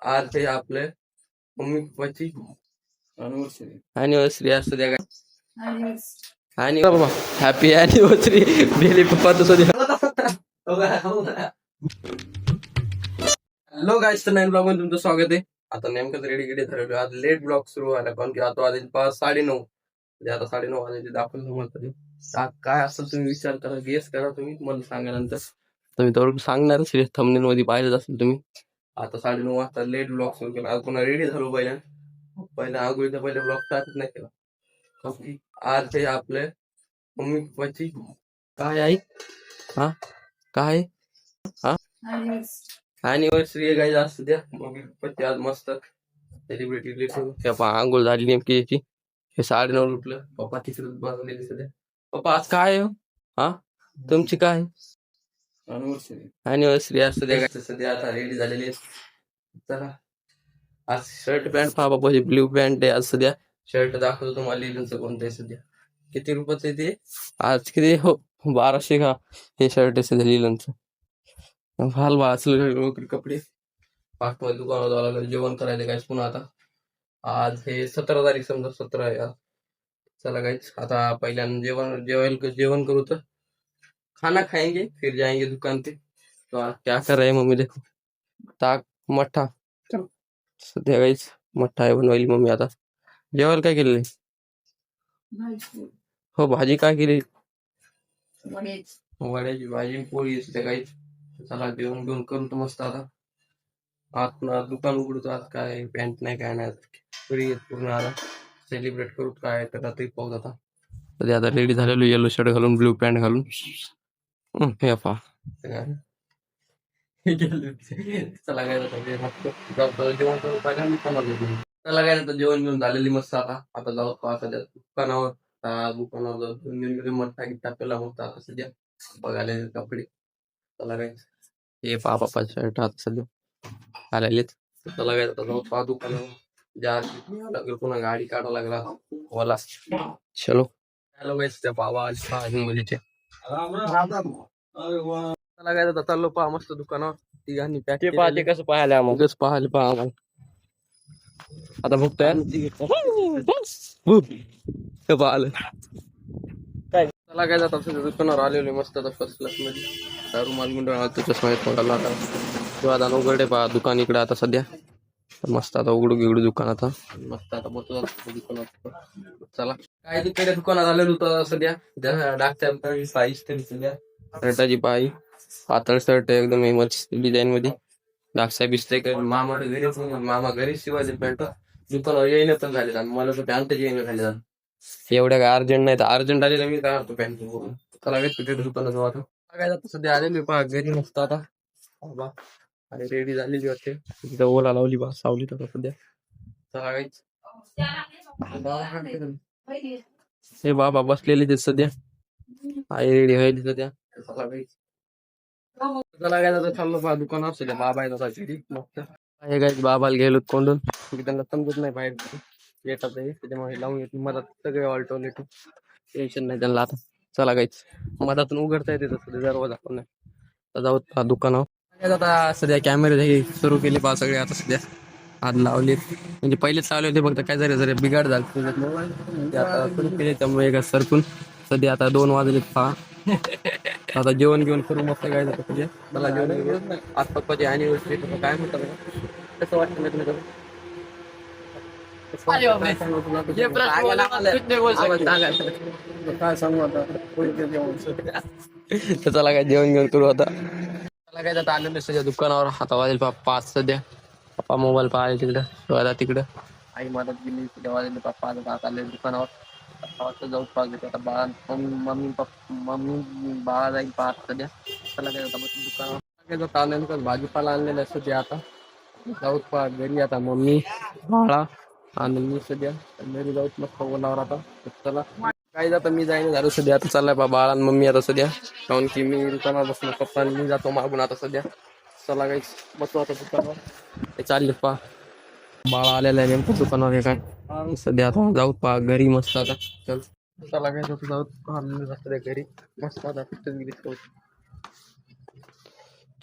आज हे आपले मम्मी पप्पाची अॅनिव्हर्सरी असते त्या काय आणि बाबा हॅपी अॅनिव्हर्सरी डेली पप्पा तसं हॅलो गाईस, तर नवीन ब्लॉग मध्ये तुमचं स्वागत आहे. आता नेमकं रेडी गेडी ठरवलं. आज लेट ब्लॉग सुरू व्हायला कारण की आता वाजले 5:30 म्हणजे आता 9:30 वाजले दाखवलं तुम्हाला. काय असेल तुम्ही विचार करा, गेस करा, तुम्ही मला सांगा नंतर. तुम्ही तर सांगणारच थंबनेल मध्ये पाहिलंच असेल तुम्ही. आता 9:30 वाजता लेट ब्लॉग सुरू केला. आज पुन्हा रेडी झालो पहिल्या आगोळीचा पहिले ब्लॉग स्टार्ट नाही केला. आज हे आपले मम्मी पप्पाची काय आई हा काय हा अॅनिव्हर्सरी आहे गाईज. असू द्या मम्मी पप्पाची आज मस्त सेलिब्रिटी आंघोळ झाली नेमकी याची. हे 9:30 उठलं. पप्पा तिकडे बसलेले सध्या. पप्पा आज काय आहे? हा तुमची काय अॅनिव्हर्सरी असू द्या गाईज. सध्या आता रेडी झालेली आहे. चला आज शर्ट पॅन्ट पहा बाबा, ब्ल्यू पॅन्ट आहे. आज सध्या शर्ट दाखवतो तुम्हाला. लिहिलंच कोणतं आहे सध्या, किती रुपयाचं आहे ते आज? किती हो 1200 का हे शर्ट आहे सध्या लिहिलंच. फाल वाचलं कपडे पाठवायला दुकानात जावं लागलं. जेवण करायचं काय पुन्हा. आता आज हे 17 तारीख, समजा 17 आहे आज. चला गाइस आता पहिल्यांदा जेवण करू. तर खाना खाएंगे फिर जाएंगे दुकान पे. तो आज क्या कर रहे हैं मम्मी, देखो ताक मठ्ठा. सध्या गाइस मठ्ठा आहे बनवायली मम्मी. आता जेवायला काय केलेलं आहे? हो भाजी काय केली? वड्याची भाजी पोळी असते काही. चला जेवण घेऊन करून तर मस्त. आता आज दुकान उघडतो. आज काय पॅन्ट नाही काय नाही, फ्री पूर्ण. आता सेलिब्रेट करू काय तर रात्री पाहू. आता सध्या आता रेडी झालेलो, येलो शर्ट घालून ब्ल्यू पॅन्ट घालून. हे पा चला काय जेवण करू पाहिजे. चला काय आता जेवण घेऊन झालेली मस्त. आता जाऊ सध्या दुकानावर. दुकानावर जाऊन मठ्ठा गिट्टा पेला मस्त. आता सध्या बघायला कपडे. चला काय हे पप्पा शर्ट आता सध्या आलेलेच. चला काय आता जाऊ पहा दुकानावर. लागेल पुन्हा गाडी काढावं लागला ओला. चलो हॅलो गाइस, त्या बाबा मुलीचे. चला काय आता चाललो पहा मस्त दुकानावर. तिघांनी पॅक पाहते कसं पाहायला मगच पाहायला पहा आम्हाला. आता बघतोय पाहिलं काय. चला काय जातात दुकानावर आलेले मस्त. आता फर्स्ट क्लास मध्ये रुमाल गुंडळ चष्मा येत मला. आता किंवा आता उघडे पहा दुकान इकडे आता सध्या मस्त. आता उघडू दुकान आता मस्त. आता बसतो दुकानात. चला काय तिकडे दुकानात आलेलं होतं सध्या. डाकच्या साईज तरी सध्या शर्टाची पाई पातळ शर्ट एकदम मस्त डिझाईन मध्ये. डाकसा बिसते मामा घरीच, मामा घरीच शिवायचे पॅन्ट. दुकानावर येईन पण झाले मला तर पॅन्टच येईन झाले. एवढ्या काय अर्जंट नाही तर अर्जंट आलेलं मी काय होतो पॅन्ट. चला तिथे दुकानात जाऊ. आता काय जातं सध्या आलेली पहा घरी मस्त. आता आणि रेडी झालेली वाटते. तिथं ओला लावली बा सावली तर सध्या. चला काहीच हे बाबा बसलेले ते सध्या. आई रेडी व्हायली सध्या. चला काहीच चला काय जातं चाललो पहा दुकानावर. सध्या बाबा आहे मस्त. हे काय बाबाला गेलो कोंडून त्यांना समजत नाही बाहेर येतात त्याच्यामुळे लावून येते मधात सगळे ऑल्टरनेटिव्ह. टेन्शन नाही त्यांना. आता चला काहीच मधातून उघडता येते तसं दरवाजा पण नाही. जाऊ दुकानावर. आता सध्या कॅमेरे सुरू केले पहा सगळे. आता सध्या आज लावले म्हणजे पहिलेच लावले होते, फक्त काय जरा बिघाड झाले आता सुरू केले. त्यामुळे का सरकून सध्या आता 2 वाजले पहा. आता जेवण घेऊन करू मस्त. काय जातं सध्या मला जेवण आज पप्पाची अॅनिव्हर्सरी. काय म्हणतात कसं वाटतं माहिती काय सांगू आता. चला काय जेवण घेऊन करू. आता चला काय आता आलेलं सध्या दुकानावर. आता वाजेल 5 सध्या. पप्पा मोबाईल पाहायला तिकडं आता तिकडं. आई मदत गेली सध्या वाजेल पप्पा. आता आले दुकानावर. वाजता जाऊ पाहतो. आता बाळा मम्मी बाळा जाईल पाहत सध्या. चला काय आता दुकानावर काय नेमकं भाजीपाला आणलेलं आहे सध्या. आता जाऊत पहा घरी. आता मम्मी बाळा आणि मी सध्या घरी जाऊत मस्त ओलावर. आता चला काय जातं मी जाईन झालो सध्या. आता चाललाय बा बाळा आणि मम्मी आता सध्या. कारण की मी दुकानावर बसलो पप्पा आणि मी जातो मागून आता सध्या. चला काही बसतो आता दुकानावर. ते चालले पहा बाळा आलेला आहे नेमकं दुकानावर. हे काय सध्या आता जाऊत पहा घरी मस्त. आता चल चला काय जाऊत पहा घरी मस्त. आता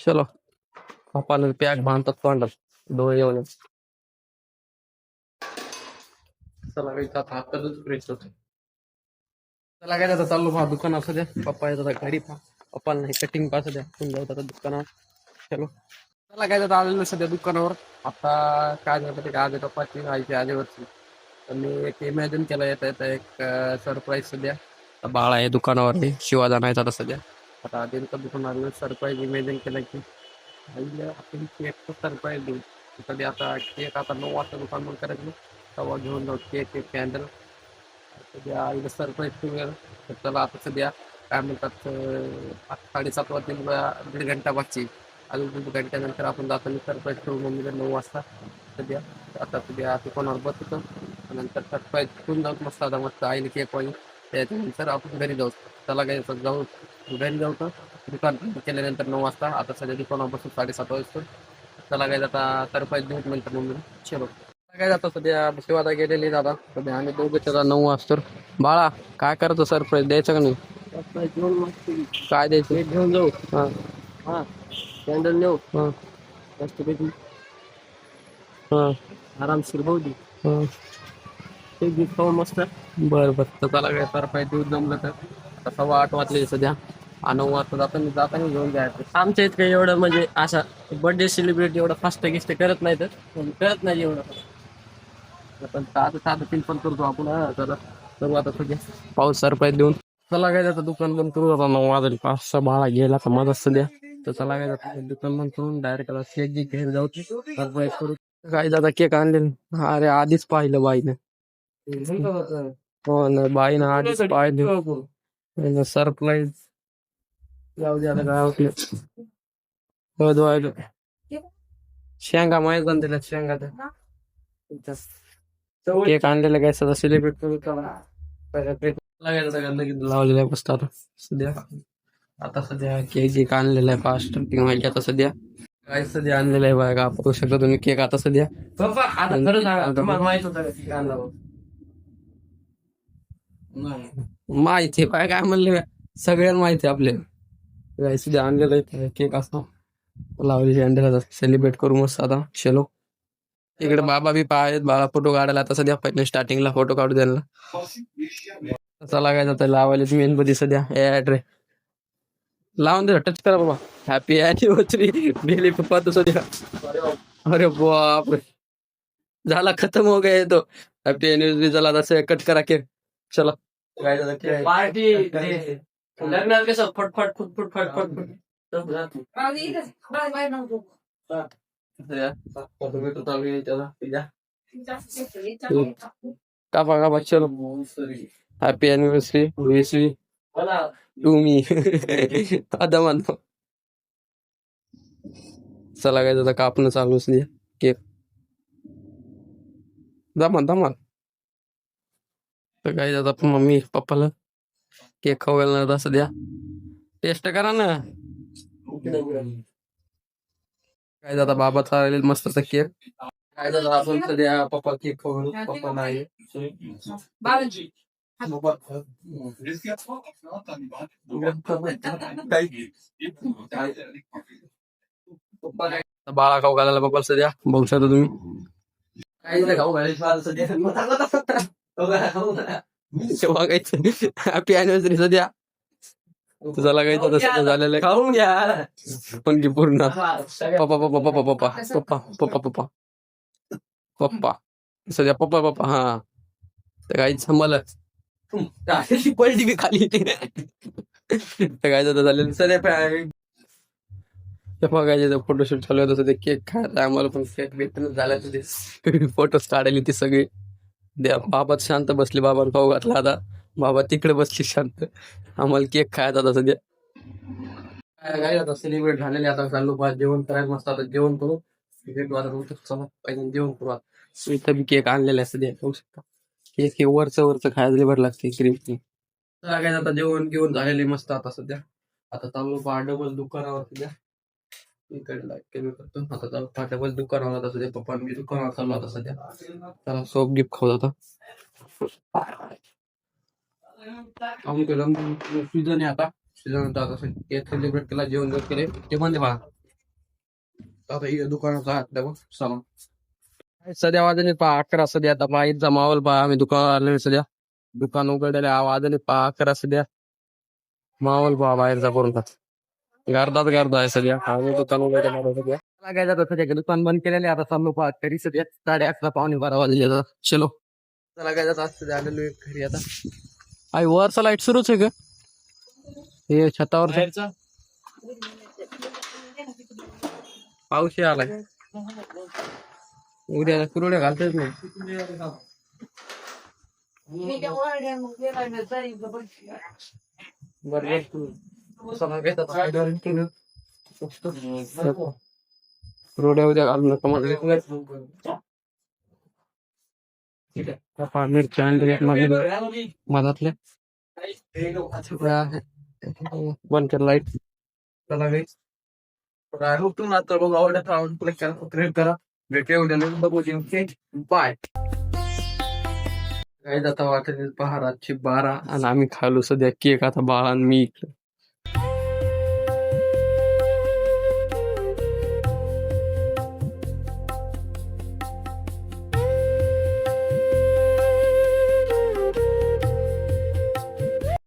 चलो पप्पाला पॅक बांधतात तोंडात. डोळे येऊन चला काही आता हातातच फ्रेश होतो. चला काय आता चाललो पहा दुकान असू द्या. पप्पा येतात आता घरी पहा. पप्पाला नाही कटिंग पासू द्या. तुम्ही जाऊ आता दुकानावर. चलो चला काय आता आलेलो सध्या दुकानावर. आता काय झालं ते आज पप्पाची आईची आजीवरची. तर मी एक इमॅजिन केलं येता येता एक सरप्राईज सध्या. आता बाळ आहे दुकानावर शिवाजा नाही आता सध्या. आता आधी दुकानावर सरप्राईज इमॅजिन केलं की आईला आपण केक सरप्राईज देऊ. कधी आता केक आता 9 वाजता दुकान बंद करायचं तेव्हा घेऊन जाऊ केक एक कॅन्डल. सध्या आईला सरप्राईज ठेवूया. तर चला आता सध्या काय म्हणतात 7:30 वाजतील दीड घंटा बाकी. अजून दीड घंट्यानंतर आपण जाताना सरप्राईज ठेवू मम्मीला 9 वाजता. सध्या आता सध्या दुकानावर बसतो. नंतर सरप्राईज ठेवून जाऊ मस्त आता मस्त आईने केक वाईन. त्याच्यानंतर आपण घरी जाऊ. चला काय जाऊ घरी जाऊ तर दुकान बंद केल्यानंतर 9 वाजता. आता सध्या दुकानावर बसून 7:30 वाजता. चला काय आता सरप्राईज देऊ नंतर मम्मीला. चलो काय जातं सध्या शिवादा गेलेली दादा सध्या आम्ही दोघं त्याला 9 वाजता. बाळा काय करायचं सरप्राईज द्यायचं का नाही? काय द्यायचं घेऊन जाऊ. हा हा कॅन्डल नेऊ. हा मस्तपैकी हा आरामशीर भाऊ दे. हा ते गिफ्ट खाऊन मस्त. बरं बरं तर चला काय सरप्राईज देऊ जमलं तर. आता 8:15 वाजले सध्या. 9 वाजता जाताना घेऊन जायचं. आमच्या इथं काही एवढं म्हणजे असा बर्थडे सेलिब्रेट एवढं फास्ट गिस्ट करत नाही तर करत नाही एवढं. पण साधं साधं सिंपल करतो आपण. जरा करू आता सध्या पाऊस सरप्राईज देऊन. चला काय जातं दुकान बंद करू आता 9 वाजले. 5-6 बाळा गेला तर मदत सध्या. तर चला काय जातं दुकान बंद करून डायरेक्ट आता केक घ्यायला जाऊ सरप्राईज करू. काय दादा केक आणले. अरे आधीच पाहिलं बाईनं. हो ना बाईनं आधीच पाहिलं सरप्राईज. जाऊ दे आता काय होतं. शेंगा माहीत पण दिल्या शेंगा केक आणलेला काय सध्या सेलिब्रेट करू. लावलेला आहे मस्त आता सध्या. आता सध्या केक आणलेला आहे फास्ट व्हायची आता सध्या. काय सध्या आणलेलं आहे बघा पाहू शकता तुम्ही केक आता सध्या. माहिती आहे काय म्हणलं सगळ्यांना माहिती आहे आपल्याला. काय सध्या आणलेलं आहे केक असं लावलेली आणलेला सेलिब्रेट करू मस्त आता. चलो इकडे बाबा बी पाहत बाबा फोटो काढायला आता सध्या पहिले स्टार्टिंगला फोटो काढू द्यायला. चला काय जातं लावायला मेणबत्ती सध्या ऍड रे लावून दे टच करा बाबा. हॅपी अॅनिव्हर्सरी डेली पप्पा तो सध्या. अरे बाप रे झाला खतम हो गया तो. हॅपी अॅनिव्हर्सरी झाला तसं कट करा केक. चला काय पार्टी लग्नात कसं फटफट फुटफुट फटफट कापा कापा चलो. हॅपी अॅनिव्हर्सरी विशवी टू मी आता म्हणतो. चला काय आता कापणं चालू असते केक. दमान दमान तर काय जातात मम्मी पप्पाला केक खाऊ घालणार सध्या. टेस्ट करा ना. काय जाता बाबा चालेल मस्त केक. काय जाता आपण सध्या पप्पा केक खाऊ पप्पा नाही. बाळा खाऊ घालायला पप्पा सध्या बघू शकता तुम्ही. काय खाऊ घालायचं सध्या हॅपी अॅनिव्हर्सरी सध्या. तुझा लागायचं तसं झालेलं आहे. खाऊन घ्या पण की पूर्ण पप्पा पप्पा पप्पा पप्पा पप्पा पप्पा पप्पा पप्पा सध्या पप्पा पप्पा हा तर काहीच मला पलटी बी खाली तर काय झालेलं सध्या बघायचे फोटोशूट चालू होतं सध्या केक खायला आम्हाला पण केक भेटून झालं ते फोटोज काढायला ती सगळी. द्या बाबा शांत बसली बाबा खाऊ घातला आता बाबा तिकडे बसली शांत. आम्हाला केक खायचा आता सध्या. काय आता सेलिब्रेट झालेले आता चालू जेवण करायला मस्त आता जेवण करू. जेवण करू इथं बी केक आणलेला आहे सध्या खाऊ शकता. केक हे वरचं खायला बरं लागते क्रीम. काय आता जेवण घेऊन झालेले मस्त आता सध्या. आता चालू डबल दुकानावर सध्या इकडे लाईक करतो. आता डबल दुकानावर आता सध्या पप्पा मी दुकानावर चाललो आता सध्या. त्याला सोप गिफ्ट खाऊ आता सीझन आहे आता. सीझन केक सेलिब्रेट केला जेवण केले ते म्हणते बघा. आता हे दुकानाचा हात बघ सामान सध्या वाजले पहा 11 सध्या आता माहीत मावल पहा आम्ही दुकानावर आलेलो सध्या दुकान उघडलेले वाजले पहा 11 सध्या मावल पहा बाहेरचा करून गर्दाच गर्दा आहे सध्या आम्ही दुकान उघडले सध्या काय जातं सध्या दुकान बंद केलेले आता चाललो पहा तरी सध्या 11:30 पावणे 12 वाजले आता चलो चला काय जात सध्या आलेलो घरी आता आई वरचा लाईट सुरूच आहे का हे छतावर पाऊस आलाय उद्या कुरड्या घालतेच नाही कुरड्या उद्या घालू नका मिरच्या मधातल्या बंद कर लाईट चला आता बघ आवडत करा भेटे उद्या बघू बाय काय जाता वाटत पहा रातची 12 आणि आम्ही खायलो सध्या केक आता बाळा आणि मी